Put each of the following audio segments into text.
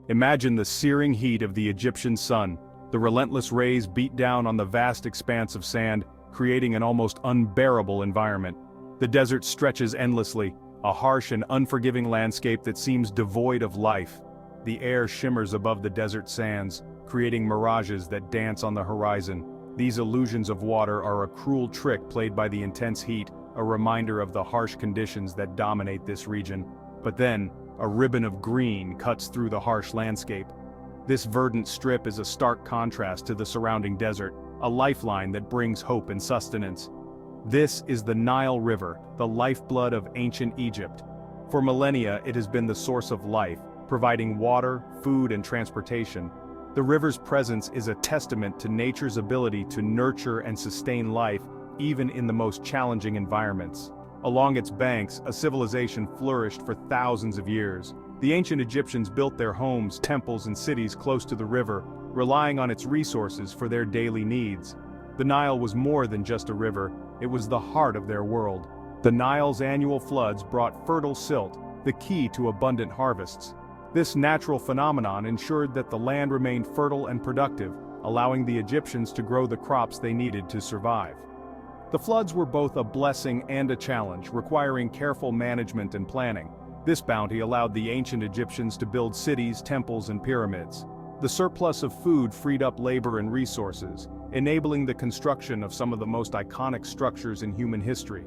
Imagine the searing heat of the Egyptian sun. The relentless rays beat down on the vast expanse of sand, creating an almost unbearable environment. The desert stretches endlessly, a harsh and unforgiving landscape that seems devoid of life. The air shimmers above the desert sands, creating mirages that dance on the horizon. These illusions of water are a cruel trick played by the intense heat, a reminder of the harsh conditions that dominate this region. But then, a ribbon of green cuts through the harsh landscape. This verdant strip is a stark contrast to the surrounding desert, a lifeline that brings hope and sustenance. This is the Nile River, the lifeblood of ancient Egypt. For millennia, it has been the source of life, providing water, food, and transportation. The river's presence is a testament to nature's ability to nurture and sustain life, even in the most challenging environments. Along its banks, a civilization flourished for thousands of years. The ancient Egyptians built their homes, temples, and cities close to the river, relying on its resources for their daily needs. The Nile was more than just a river, it was the heart of their world. The Nile's annual floods brought fertile silt, the key to abundant harvests. This natural phenomenon ensured that the land remained fertile and productive, allowing the Egyptians to grow the crops they needed to survive. The floods were both a blessing and a challenge, requiring careful management and planning. This bounty allowed the ancient Egyptians to build cities, temples, and pyramids. The surplus of food freed up labor and resources, enabling the construction of some of the most iconic structures in human history.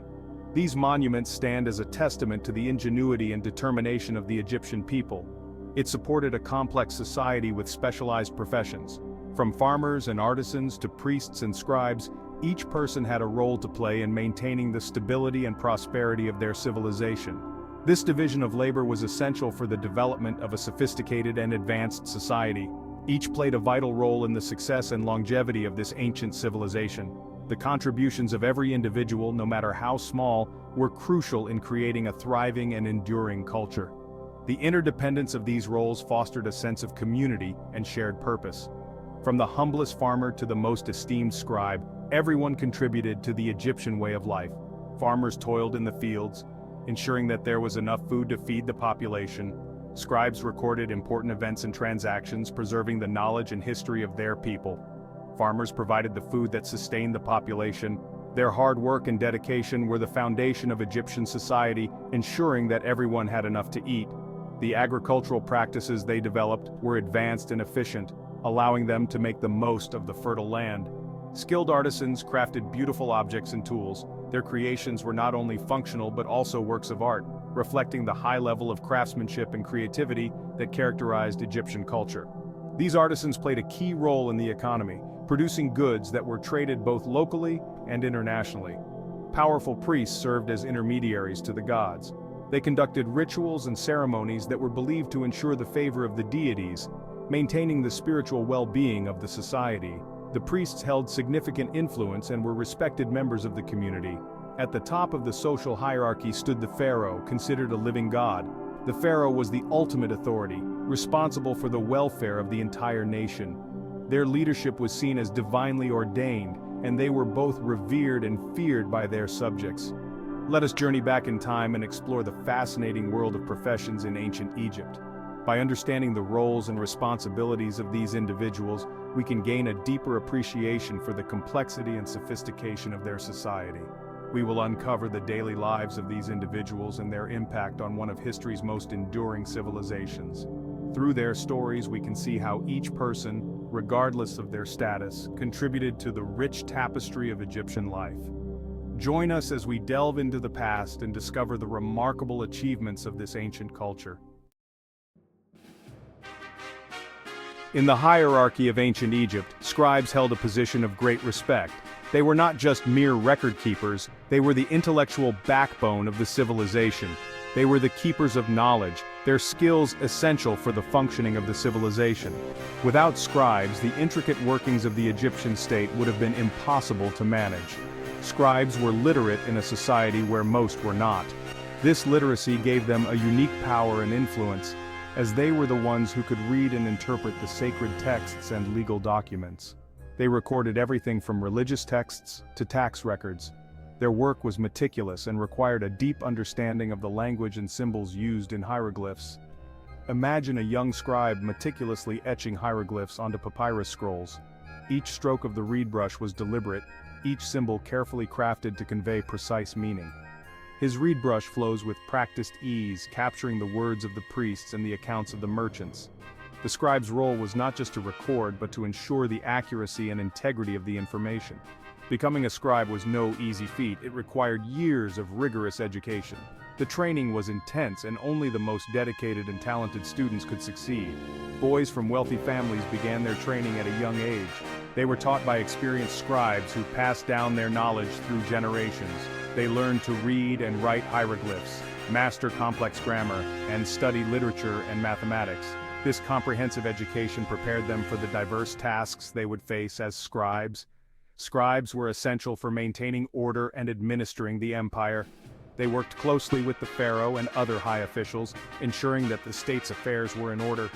These monuments stand as a testament to the ingenuity and determination of the Egyptian people. It supported a complex society with specialized professions. From farmers and artisans to priests and scribes, each person had a role to play in maintaining the stability and prosperity of their civilization. This division of labor was essential for the development of a sophisticated and advanced society. Each played a vital role in the success and longevity of this ancient civilization. The contributions of every individual, no matter how small, were crucial in creating a thriving and enduring culture. The interdependence of these roles fostered a sense of community and shared purpose. From the humblest farmer to the most esteemed scribe, everyone contributed to the Egyptian way of life. Farmers toiled in the fields, ensuring that there was enough food to feed the population. Scribes recorded important events and transactions, preserving the knowledge and history of their people. Farmers provided the food that sustained the population. Their hard work and dedication were the foundation of Egyptian society, ensuring that everyone had enough to eat. The agricultural practices they developed were advanced and efficient, allowing them to make the most of the fertile land. Skilled artisans crafted beautiful objects and tools. Their creations were not only functional but also works of art, reflecting the high level of craftsmanship and creativity that characterized Egyptian culture. These artisans played a key role in the economy, producing goods that were traded both locally and internationally. Powerful priests served as intermediaries to the gods. They conducted rituals and ceremonies that were believed to ensure the favor of the deities, maintaining the spiritual well-being of the society. The priests held significant influence and were respected members of the community. At the top of the social hierarchy stood the pharaoh, considered a living god. The pharaoh was the ultimate authority, responsible for the welfare of the entire nation. Their leadership was seen as divinely ordained, and they were both revered and feared by their subjects. Let us journey back in time and explore the fascinating world of professions in ancient Egypt. By understanding the roles and responsibilities of these individuals, we can gain a deeper appreciation for the complexity and sophistication of their society. We will uncover the daily lives of these individuals and their impact on one of history's most enduring civilizations. Through their stories, we can see how each person, regardless of their status, contributed to the rich tapestry of Egyptian life. Join us as we delve into the past and discover the remarkable achievements of this ancient culture. In the hierarchy of ancient Egypt, scribes held a position of great respect. They were not just mere record keepers, they were the intellectual backbone of the civilization. They were the keepers of knowledge, their skills essential for the functioning of the civilization. Without scribes, the intricate workings of the Egyptian state would have been impossible to manage. Scribes were literate in a society where most were not. This literacy gave them a unique power and influence, as they were the ones who could read and interpret the sacred texts and legal documents. They recorded everything from religious texts to tax records. Their work was meticulous and required a deep understanding of the language and symbols used in hieroglyphs. Imagine a young scribe meticulously etching hieroglyphs onto papyrus scrolls. Each stroke of the reed brush was deliberate, each symbol carefully crafted to convey precise meaning. His reed brush flows with practiced ease, capturing the words of the priests and the accounts of the merchants. The scribe's role was not just to record but to ensure the accuracy and integrity of the information. Becoming a scribe was no easy feat. It required years of rigorous education. The training was intense and only the most dedicated and talented students could succeed. Boys from wealthy families began their training at a young age. They were taught by experienced scribes who passed down their knowledge through generations. They learned to read and write hieroglyphs, master complex grammar, and study literature and mathematics. This comprehensive education prepared them for the diverse tasks they would face as scribes. Scribes were essential for maintaining order and administering the empire. They worked closely with the pharaoh and other high officials, ensuring that the state's affairs were in order.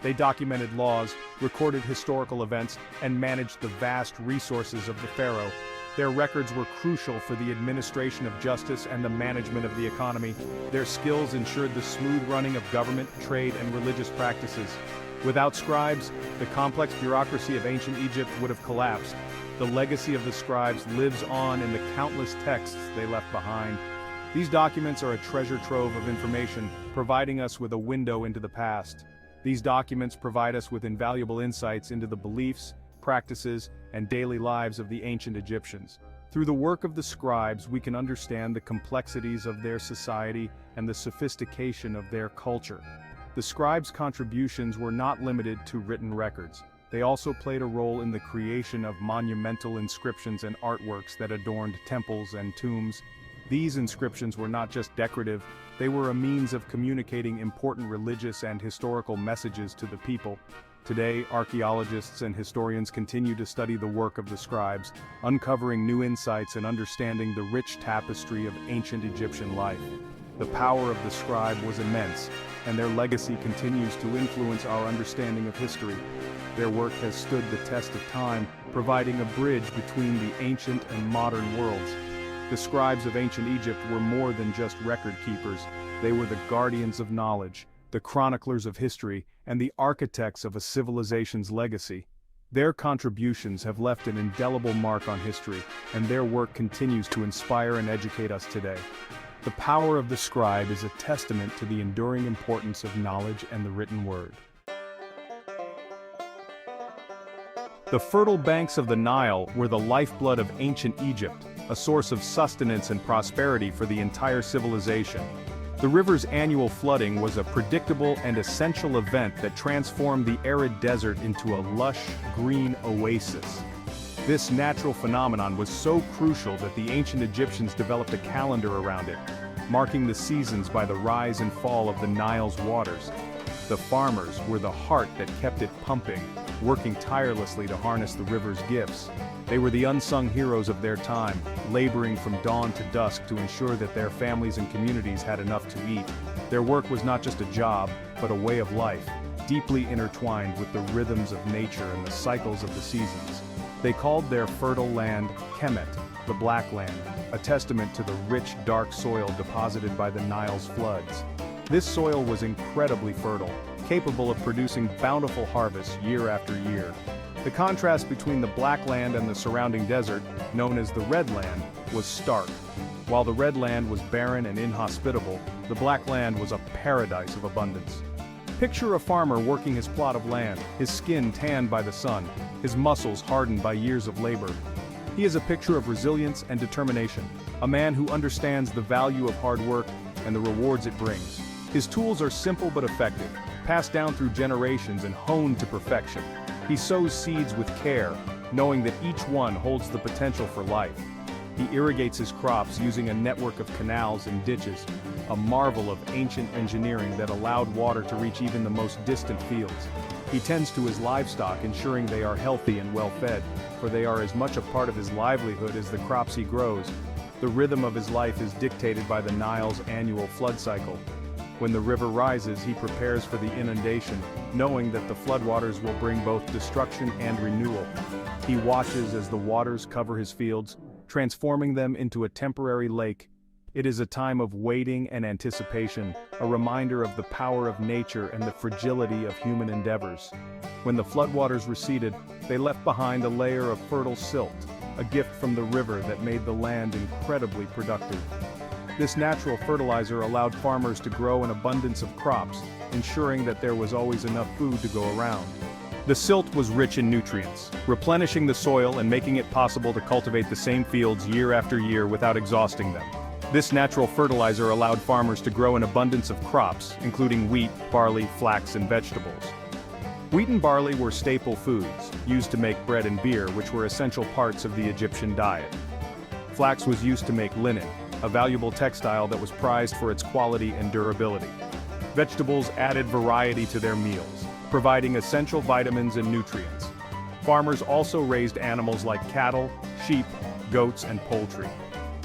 They documented laws, recorded historical events, and managed the vast resources of the pharaoh. Their records were crucial for the administration of justice and the management of the economy. Their skills ensured the smooth running of government, trade, and religious practices. Without scribes, the complex bureaucracy of ancient Egypt would have collapsed. The legacy of the scribes lives on in the countless texts they left behind. These documents are a treasure trove of information, providing us with a window into the past. These documents provide us with invaluable insights into the beliefs, practices, and daily lives of the ancient Egyptians. Through the work of the scribes, we can understand the complexities of their society and the sophistication of their culture. The scribes' contributions were not limited to written records. They also played a role in the creation of monumental inscriptions and artworks that adorned temples and tombs. These inscriptions were not just decorative, they were a means of communicating important religious and historical messages to the people. Today, archaeologists and historians continue to study the work of the scribes, uncovering new insights and understanding the rich tapestry of ancient Egyptian life. The power of the scribe was immense, and their legacy continues to influence our understanding of history. Their work has stood the test of time, providing a bridge between the ancient and modern worlds. The scribes of ancient Egypt were more than just record keepers. They were the guardians of knowledge, the chroniclers of history, and the architects of a civilization's legacy. Their contributions have left an indelible mark on history, and their work continues to inspire and educate us today. The power of the scribe is a testament to the enduring importance of knowledge and the written word. The fertile banks of the Nile were the lifeblood of ancient Egypt, a source of sustenance and prosperity for the entire civilization. The river's annual flooding was a predictable and essential event that transformed the arid desert into a lush, green oasis. This natural phenomenon was so crucial that the ancient Egyptians developed a calendar around it, marking the seasons by the rise and fall of the Nile's waters. The farmers were the heart that kept it pumping, working tirelessly to harness the river's gifts. They were the unsung heroes of their time, laboring from dawn to dusk to ensure that their families and communities had enough to eat. Their work was not just a job, but a way of life, deeply intertwined with the rhythms of nature and the cycles of the seasons. They called their fertile land Kemet, the Black Land, a testament to the rich, dark soil deposited by the Nile's floods. This soil was incredibly fertile, capable of producing bountiful harvests year after year. The contrast between the Black Land and the surrounding desert, known as the Red Land, was stark. While the Red Land was barren and inhospitable, the Black Land was a paradise of abundance. Picture a farmer working his plot of land, his skin tanned by the sun, his muscles hardened by years of labor. He is a picture of resilience and determination, a man who understands the value of hard work and the rewards it brings. His tools are simple but effective, passed down through generations and honed to perfection. He sows seeds with care, knowing that each one holds the potential for life. He irrigates his crops using a network of canals and ditches, a marvel of ancient engineering that allowed water to reach even the most distant fields. He tends to his livestock, ensuring they are healthy and well-fed, for they are as much a part of his livelihood as the crops he grows. The rhythm of his life is dictated by the Nile's annual flood cycle. When the river rises, he prepares for the inundation, knowing that the floodwaters will bring both destruction and renewal. He watches as the waters cover his fields, transforming them into a temporary lake. It is a time of waiting and anticipation, a reminder of the power of nature and the fragility of human endeavors. When the floodwaters receded, they left behind a layer of fertile silt, a gift from the river that made the land incredibly productive. This natural fertilizer allowed farmers to grow an abundance of crops, ensuring that there was always enough food to go around. The silt was rich in nutrients, replenishing the soil and making it possible to cultivate the same fields year after year without exhausting them. This natural fertilizer allowed farmers to grow an abundance of crops, including wheat, barley, flax, and vegetables. Wheat and barley were staple foods, used to make bread and beer, which were essential parts of the Egyptian diet. Flax was used to make linen, a valuable textile that was prized for its quality and durability. Vegetables added variety to their meals, providing essential vitamins and nutrients. Farmers also raised animals like cattle, sheep, goats, and poultry.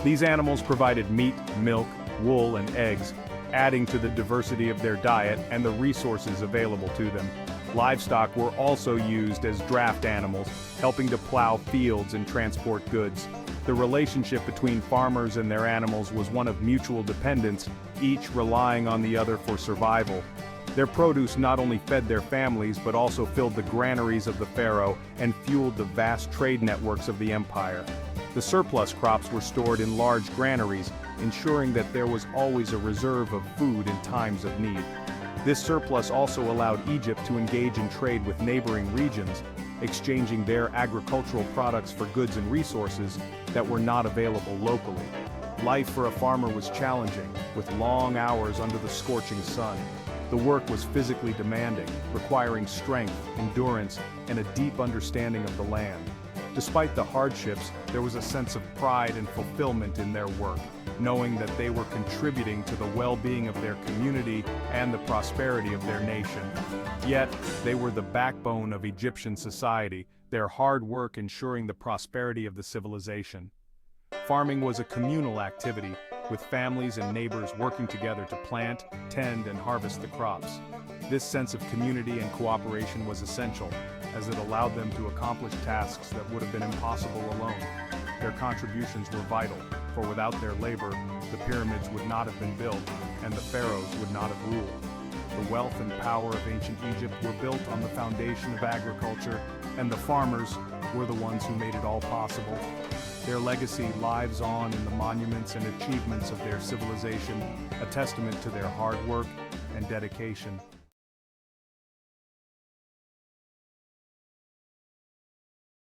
These animals provided meat, milk, wool, and eggs, adding to the diversity of their diet and the resources available to them. Livestock were also used as draft animals, helping to plow fields and transport goods. The relationship between farmers and their animals was one of mutual dependence, each relying on the other for survival. Their produce not only fed their families but also filled the granaries of the pharaoh and fueled the vast trade networks of the empire. The surplus crops were stored in large granaries, ensuring that there was always a reserve of food in times of need. This surplus also allowed Egypt to engage in trade with neighboring regions, exchanging their agricultural products for goods and resources that were not available locally. Life for a farmer was challenging, with long hours under the scorching sun. The work was physically demanding, requiring strength, endurance, and a deep understanding of the land. Despite the hardships, there was a sense of pride and fulfillment in their work, knowing that they were contributing to the well-being of their community and the prosperity of their nation. Yet, they were the backbone of Egyptian society, their hard work ensuring the prosperity of the civilization. Farming was a communal activity, with families and neighbors working together to plant, tend, and harvest the crops. This sense of community and cooperation was essential, as it allowed them to accomplish tasks that would have been impossible alone. Their contributions were vital, for without their labor, the pyramids would not have been built, and the pharaohs would not have ruled. The wealth and power of ancient Egypt were built on the foundation of agriculture, and the farmers were the ones who made it all possible. Their legacy lives on in the monuments and achievements of their civilization, a testament to their hard work and dedication.